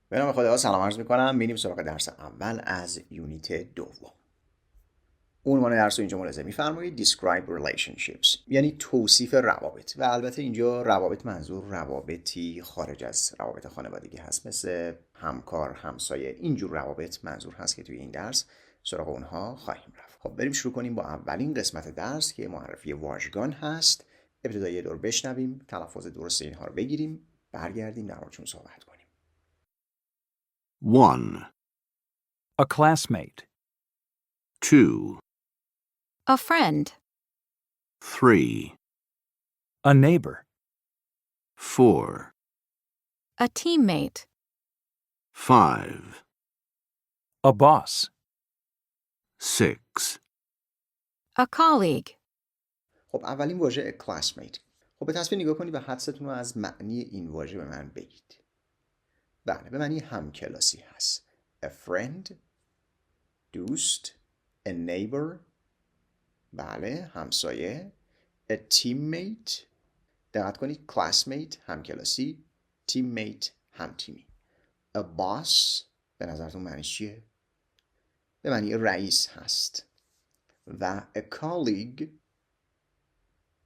به نام خدا سلام عرض میکنم. میریم سراغ درس اول از یونیت دوم. عنوان درس رو اینجا ملاحظه میفرمایید describe relationships، یعنی توصیف روابط. و البته اینجا روابط منظور روابطی خارج از روابط خانوادگی هست، مثل همکار، همسایه، اینجور روابط منظور هست که توی این درس سراغ اونها خواهیم رفت. خب بریم شروع کنیم با اولین قسمت درس که معرفی واژگان هست. ابتدا یه دور بشنویم، تلفظ درست اینها رو بگیریم، برگردیم در موردشون صحبت کنیم. 1, A classmate. 2, A friend. 3, A neighbor. 4, A teammate. 5, A boss. 6, A colleague. خب اولین واژه classmate. خب به تصویر نگاه کنید و حدستون رو از معنی این واژه به من بگید. بله، به معنی همکلاسی هست. A friend، دوست. A neighbor، بله، همسایه. A teammate، دقت کنید، classmate همکلاسی، teammate همتیمی. A boss به نظرتون معنیش چیه؟ به معنی رئیس هست. و a colleague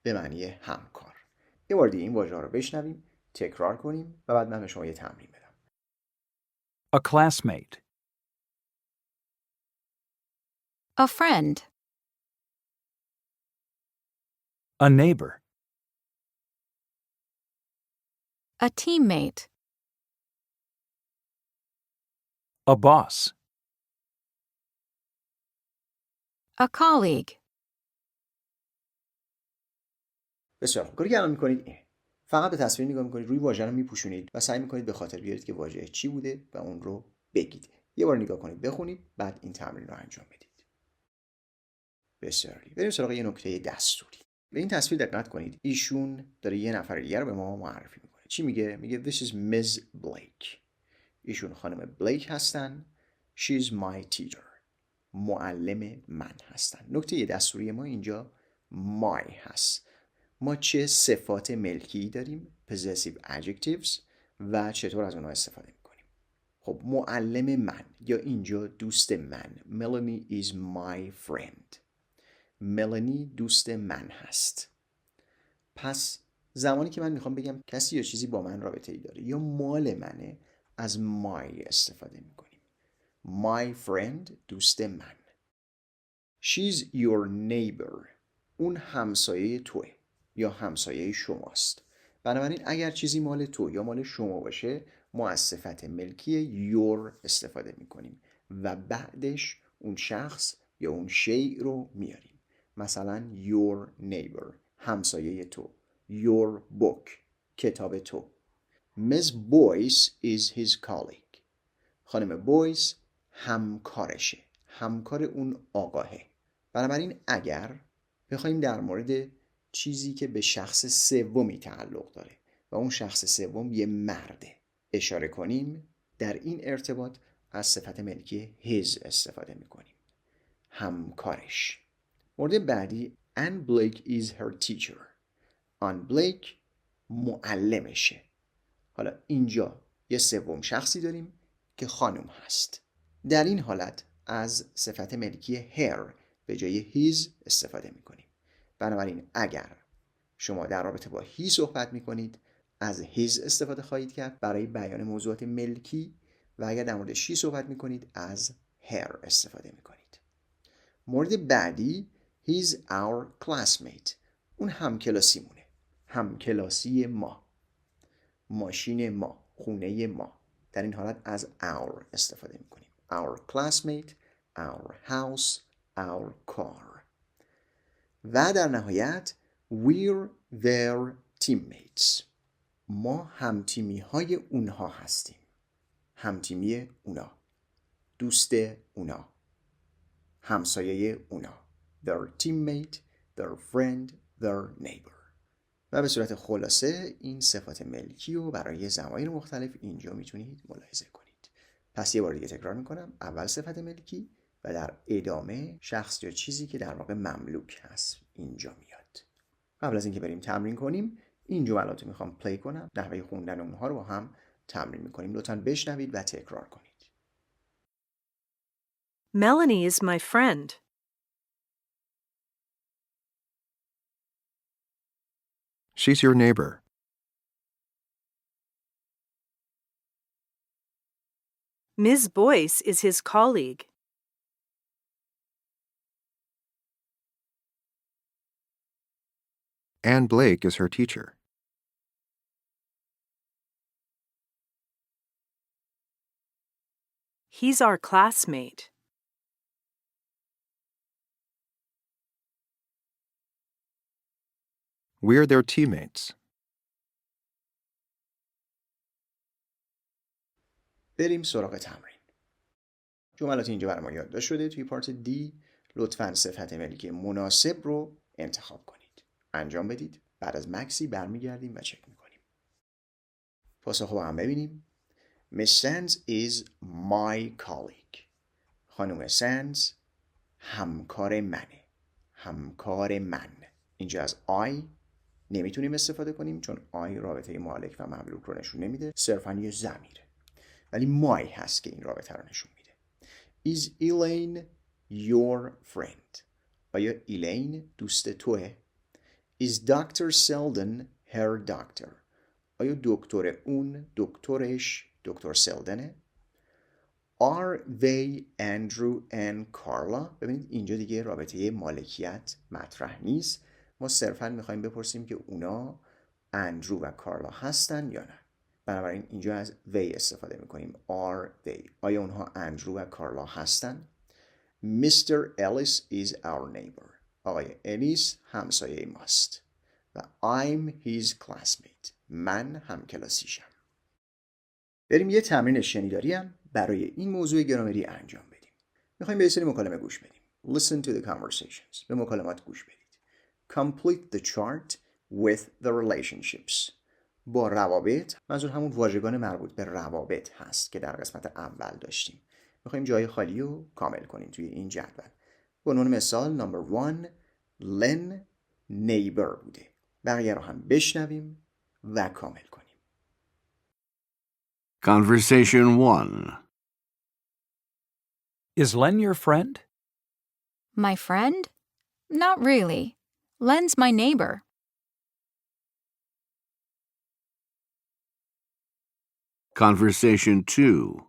به معنی همکار. یه بار دیگه این واژه ها رو بشنویم، تکرار کنیم و بعد من به شما یه تمرین بدم. A classmate. A friend. A neighbor. A teammate. A boss. A colleague. بسیار خوب. کاری که الان میکنید اینه، فقط به تصویر نگاه میکنید، روی واژه رو میپوشونید و سعی میکنید به خاطر بیارید که واژه چی بوده و اون رو بگید. یه بار نگاه کنید، بخونید، بعد این تمرین رو انجام بدید. بسیار عالی. بریم سراغ یه نکته دستوری. به این تصویر دقت کنید. ایشون داره یه نفر دیگه رو به ما معرفی میکنه. چی میگه؟ میگه This is Ms. Blake. ایشون خانم بلیک هستن. She's my teacher. معلم من هستن. نکته دستوری ما اینجا my هست. ما چه صفات ملکی داریم؟ possessive adjectives و چطور از اونها استفاده میکنیم؟ خب معلم من یا اینجا دوست من. Melanie is my friend. ملانی دوست من هست. پس زمانی که من میخوام بگم کسی یا چیزی با من رابطه ای داره یا مال منه، از my استفاده میکنیم. My friend دوست من. She's your neighbor. اون همسایه توه یا همسایه شماست. بنابراین اگر چیزی مال تو یا مال شما باشه، ما از صفت ملکی your استفاده میکنیم و بعدش اون شخص یا اون شیء رو میاریم. مثلا your neighbor، همسایه تو. Your book، کتاب تو. Miss Boyce is his colleague. خانم بویس همکارشه، همکار اون آقاهه. بنابراین اگر بخوایم در مورد چیزی که به شخص سومی تعلق داره و اون شخص سوم یه مرده اشاره کنیم، در این ارتباط از صفت ملکی his استفاده میکنیم. همکارش. مورد بعدی Anne Blake is her teacher. آن بلیک معلمشه. حالا اینجا یه سوم شخصی داریم که خانم هست. در این حالت از صفت ملکی her به جای his استفاده میکنیم. بنابراین اگر شما در رابطه با he صحبت میکنید، از his استفاده خواهید کرد برای بیان موضوعات ملکی و اگر در مورد she صحبت میکنید، از her استفاده میکنید. مورد بعدی he's our classmate. اون همکلاسی مونه. همکلاسی ما. ماشین ما، خونه ما. در این حالت از our استفاده میکنیم. Our classmate, our house, our car. و در نهایت we're their teammates. ما همتیمی های اونها هستیم. همتیمی اونا. دوست اونا. همسایه اونا. Their teammate, their friend, their neighbor. و به صورت خلاصه این صفات ملکی رو برای ضمایر مختلف اینجا میتونید ملاحظه کنید. پس یه بار دیگه تکرار میکنم. اول صفت ملکی و در ادامه شخص یا چیزی که در واقع مملوک هست اینجا میاد. قبل از اینکه بریم تمرین کنیم، این جملات رو میخوام پلی کنم. نحوه خوندن اونها رو با هم تمرین میکنیم. لطفاً بشنوید و تکرار کنید. Melanie is my friend. She's your neighbor. Ms. Boyce is his colleague. Anne Blake is her teacher. He's our classmate. We're their teammates. بریم سراغ تمرین. جملات اینجا برای ما یادداشت شده. توی پارت دی لطفاً صفت ملکی مناسب رو انتخاب کنید. انجام بدید. بعد از مکسی برمیگردیم و چک میکنیم. پاسخ رو هم ببینیم. Miss Sands is my colleague. خانم سندز همکار منه. همکار من. اینجا از I نمیتونیم استفاده کنیم چون I رابطه مالک و مملوک رو نشون نمیده. صرفاً یه ضمیره. ولی my هست که این رابطه رو نشون میده. Is Elaine your friend? آیا ایلین دوست توه؟ Is Dr. Selden her doctor? آیا دکتر اون دکترش دکتر سلدنه؟ Are they Andrew and Carla؟ ببینید اینجا دیگه رابطه مالکیت مطرح نیست. ما صرفاً میخوایم بپرسیم که اونا اندرو و کارلا هستن یا نه. بنابراین اینجا از they استفاده میکنیم. Are they؟ آیا اونها اندرو و کارلا هستن؟ Mr. Ellis is our neighbor. آقای الیس همسایه ماست. و I'm his classmate. من همکلاسیشم. بریم یه تمرین شنیداری هم برای این موضوع گرامری انجام بدیم. میخوایم به یه سری مکالمه گوش بدیم. Listen to the conversations. به مکالمات گوش بدید. Complete the chart with the relationships. با روابط، منظور همون واژگان مربوط به روابط هست که در قسمت اول داشتیم. میخوایم جای خالی رو کامل کنیم توی این جدول. به عنوان مثال number 1 لن نیبر بوده. بقیه رو هم بشنویم و کامل کنیم. Conversation 1. Is Len your friend? My friend? Not really. Len's my neighbor. Conversation 2.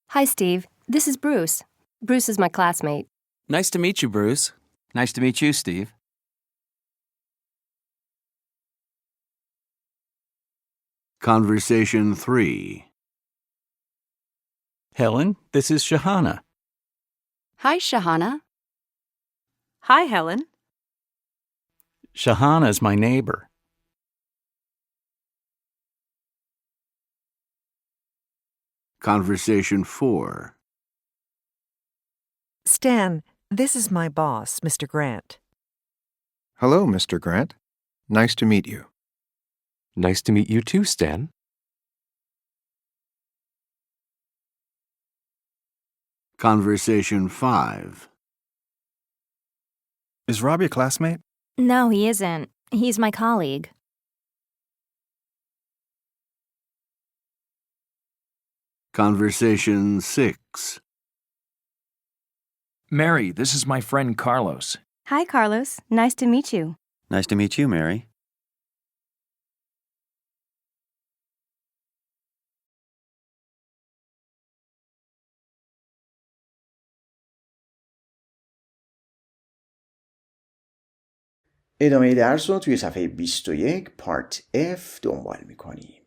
Hi, Steve. This is Bruce. Bruce is my classmate. Nice to meet you, Bruce. Nice to meet you, Steve. Conversation 3. Helen, this is Shahana. Hi, Shahana. Hi, Helen. Shahana's my neighbor. Conversation 4. Stan, this is my boss, Mr. Grant. Hello, Mr. Grant. Nice to meet you. Nice to meet you too, Stan. Conversation 5. Is Rob your classmate? No, he isn't. He's my colleague. Conversation 6. Mary, this is my friend Carlos. Hi, Carlos. Nice to meet you. Nice to meet you, Mary. ادامه درس رو توی صفحه 21 پارت F دنبال میکنیم.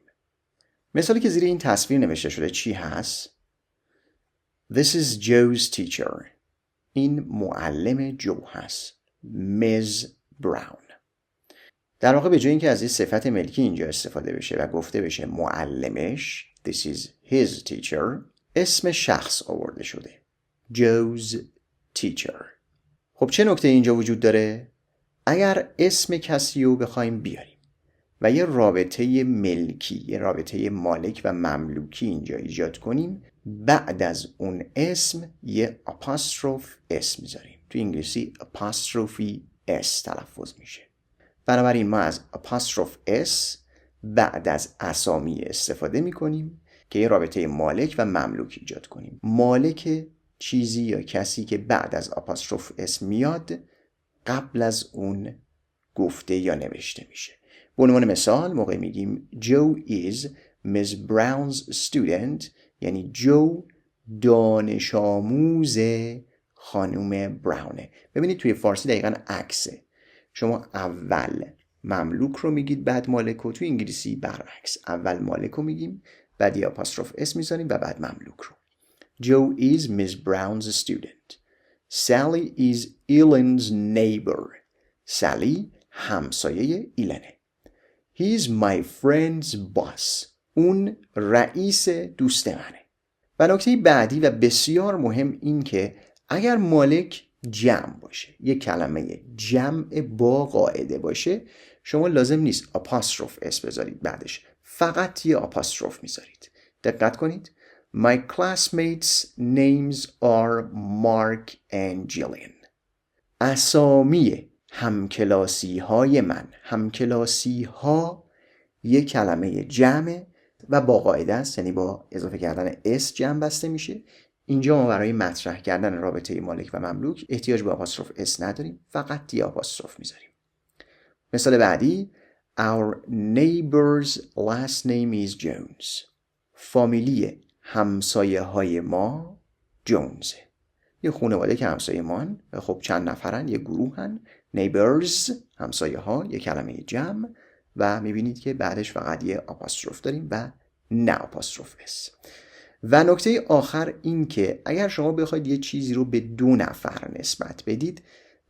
مثالی که زیر این تصویر نوشته شده چی هست؟ This is Joe's teacher. این معلم جو هست. Ms. Brown. در واقع به جای اینکه از این صفت ملکی اینجا استفاده بشه و گفته بشه معلمش This is his teacher، اسم شخص آورده شده. Joe's teacher. خب چه نکته اینجا وجود داره؟ اگر اسم کسی رو بخوایم بیاریم و یه رابطه ملکی، یه رابطه مالک و مملوکی اینجا ایجاد کنیم، بعد از اون اسم یه apostrophe S میذاریم. تو انگلیسی apostrophe S تلفظ میشه. بنابراین ما از apostrophe S بعد از اسامی استفاده میکنیم که یه رابطه مالک و مملوک ایجاد کنیم. مالک چیزی یا کسی که بعد از آپاستروف اس میاد قبل از اون گفته یا نوشته میشه. به عنوان مثال موقع میگیم Joe is Miss Brown's student، یعنی جو دانش آموز خانم براونه. ببینید توی فارسی دقیقاً عکسه. شما اول مملوک رو میگید بعد مالک رو، توی انگلیسی برعکس. اول مالک رو میگیم بعد یه آپاستروف اس میذاریم و بعد مملوک رو. Joe is Miss Brown's student. Sally is Ellen's neighbor. سالی همسایه ایلنه. He is my friend's boss. اون رئیس دوست منه. و نکته بعدی و بسیار مهم این که اگر مالک جمع باشه، یک کلمه جمع با قاعده باشه، شما لازم نیست آپاستروف اس بذارید بعدش، فقط یه آپاستروف میذارید. دقت کنید. My classmates' names are Mark and Jillian. اسامی همکلاسی های من. همکلاسی ها یک کلمه جمع و با قاعده است، یعنی با اضافه کردن اس جمع بسته میشه. اینجا ما برای مطرح کردن رابطه مالک و مملوک احتیاج به آپاستروف اس نداریم، فقط یه آپاستروف میذاریم. مثال بعدی Our neighbor's last name is Jones. فامیلی همسایه های ما جونزه. یه خانواده که همسایه مان، خب چند نفرن، یه گروهن. neighbors همسایه ها، یه کلمه جمع و میبینید که بعدش فقط یه آپاستروف داریم و نه آپاستروف اس. و نکته آخر این که اگر شما بخواید یه چیزی رو به دو نفر نسبت بدید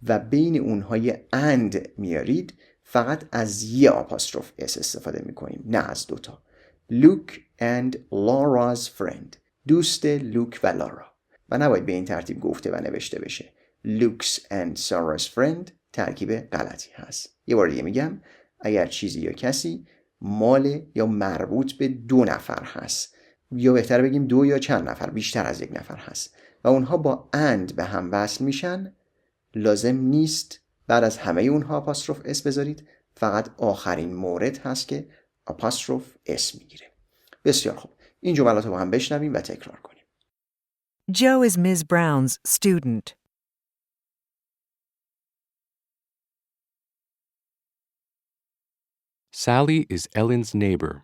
و بین اونها یه and میارید، فقط از یه آپاستروف اس استفاده میکنیم، نه از دوتا. Luke and Laura's friend. دوست لوک و لارا. و نباید به این ترتیب گفته و نوشته بشه. Luke's and Sarah's friend ترکیب غلطی هست. یه بار دیگه میگم، اگر چیزی یا کسی مال یا مربوط به دو نفر هست، یا بهتر بگیم دو یا چند نفر، بیشتر از یک نفر هست و اونها با and به هم وصل میشن، لازم نیست بعد از همه اونها آپاستروف اس بذارید، فقط آخرین مورد هست که آپاستروف اس میگیره. بسیار خوب، این جملات رو با هم بشنویم و تکرار کنیم. Joe is Ms. Brown's student. Sally is Ellen's neighbor.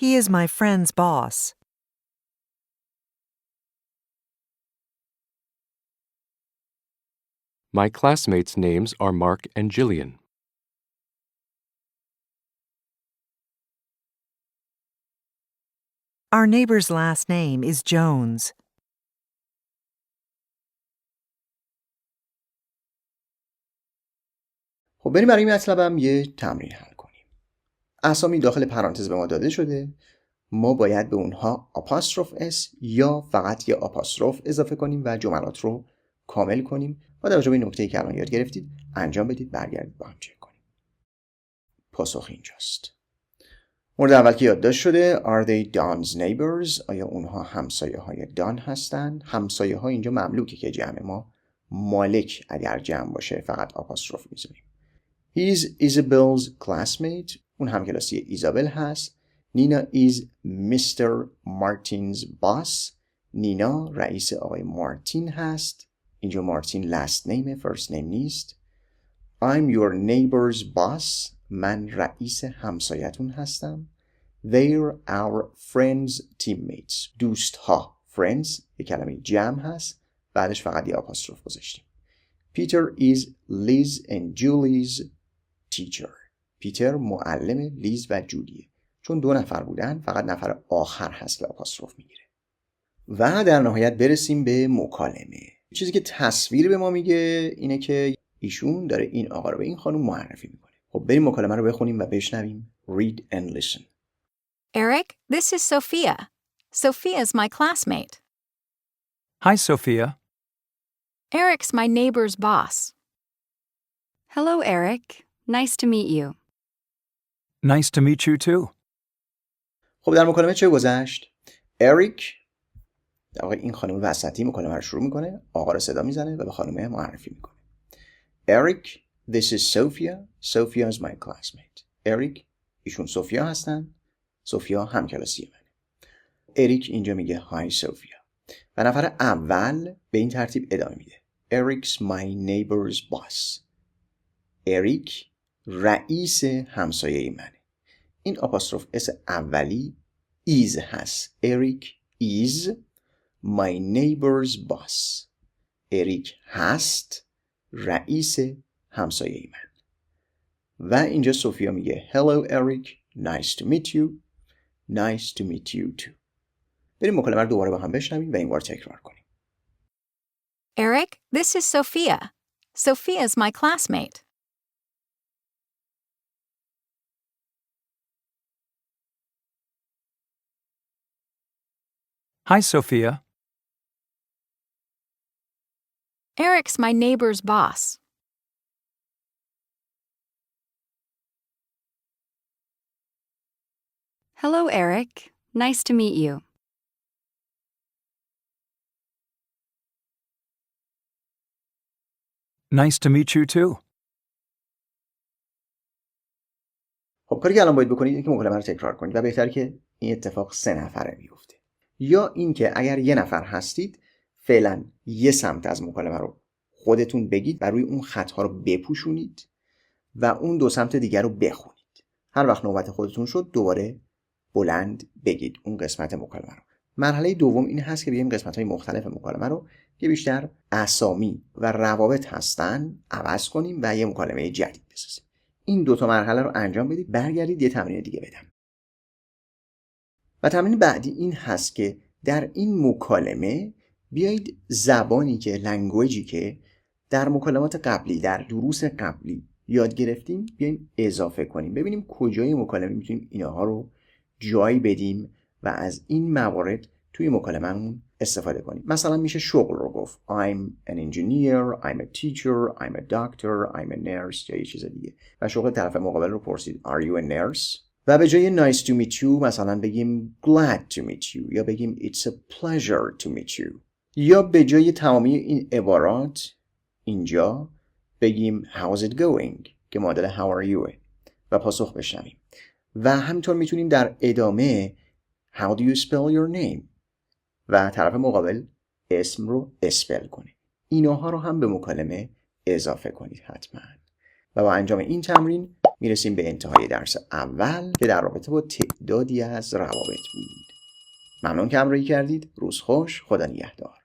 He is my friend's boss. My classmates' names are Mark and Jillian. Our neighbor's last name is Jones. خب بریم برای این مطلبم یه تمرین حل کنیم. اسامی داخل پرانتز به ما داده شده، ما باید به اونها آپاستروف اس یا فقط یه آپاستروف اضافه کنیم و جملات رو کامل کنیم و در توجه به نکته‌ای که الان یاد گرفتید انجام بدید، برگردید با هم چک کنیم. پاسخ اینجاست. مورد اول که یادداشت شده Are they Don's neighbors؟ آیا اونها همسایه های دان هستند؟ همسایه ها اینجا مملوکه که جمع، ما مالک اگر جمع باشه فقط آپاستروف میذاریم. He is Isabel's classmate. اون همکلاسی ایزابل هست. نینا is Mr. Martin's boss. نینا رئیس آقای مارتین هست. اینجا مارتین last name، first name نیست. I'm your neighbor's boss. من رئیس همسایتون هستم. They're our friends teammates. دوست ها. Friends یک کلمه جمع هست، بعدش فقط یه آپاستروف گذاشتیم. Peter is Liz and Julie's teacher. پیتر معلم لیز و جولیه. چون دو نفر بودن فقط نفر آخر هست که آپاستروف میگیره. و در نهایت برسیم به مکالمه. چیزی که تصویر به ما میگه اینه که ایشون داره این آقا رو به این خانم معرفی میکنه. خب بریم مکالمه رو بخونیم و بشنویم. Read and listen. Eric, this is Sophia. Sophia's my classmate. Hi, Sophia. Eric's my neighbor's boss. Hello, Eric. Nice to meet you. Nice to meet you too. خب در مکالمه چه گذشت؟ اریک در واقع این خانم وسطی مکالمه رو شروع میکنه، آقا رو صدا میزنه و به خانم معرفی میکنه. Eric, this is Sophia. Sophia is my classmate. Eric ایشون سوفیا هستن. سوفیا همکلاسی منه. اریک اینجا میگه Hi Sophia. و نفر اول به این ترتیب ادامه میده. Eric's my neighbor's boss. اریک رئیس همسایه منه. این آپاستروف اس اولی is هست. اریک is my neighbor's boss. اریک هست رئیس همسایه من. و اینجا سوفیا میگه Hello Eric, nice to meet you. Nice to meet you too. بریم مکالمه رو دوباره با هم بشنویم و این بار تکرار کنیم. Eric, this is Sophia. Sophia is my classmate. Hi, Sophia. Eric's my neighbor's boss. Hello, Eric. Nice to meet you. Nice to meet you too. خب کاری که الان باید بکنید اینه که مکالمه رو تکرار کنید و بهتره که این اتفاق 3 نفره بیفته. یا اینکه اگر یه نفر هستید فعلا یه سمت از مکالمه رو خودتون بگید و روی اون خطها رو بپوشونید و اون 2 سمت دیگر رو بخونید. هر وقت نوبت خودتون شد دوباره بلند بگید اون قسمت مکالمه رو. مرحله دوم این هست که بیایم قسمت‌های مختلف مکالمه رو که بیشتر اسامی و روابط هستن عوض کنیم و یه مکالمه جدید بسازیم. این 2 تا مرحله رو انجام بدید. برگردید یه تمرین دیگه بدم. و تمرین بعدی این هست که در این مکالمه بیایید زبانی که لنگویجی که در مکالمات قبلی در دروس قبلی یاد گرفتیم بیایم اضافه کنیم. ببینیم کجای مکالمه میتونیم اینها رو جای بدیم و از این موارد توی مکالمه‌مون استفاده کنیم. مثلا میشه شغل رو گفت I'm an engineer, I'm a teacher, I'm a doctor, I'm a nurse یا یه چیز دیگه. و شغل طرف مقابل رو پرسید Are you a nurse؟ و به جای nice to meet you مثلا بگیم glad to meet you یا بگیم it's a pleasure to meet you. یا به جای تمامی این عبارات اینجا بگیم how's it going که معادل how are you و پاسخ بشنویم. و همینطور میتونیم در ادامه how do you spell your name و طرف مقابل اسم رو اسپل کنه. اینها رو هم به مکالمه اضافه کنید حتما. و با انجام این تمرین میرسیم به انتهای درس اول که در رابطه با تعدادی از روابط بود. ممنون که همراهی کردید. روز خوش. خدا نگهدار.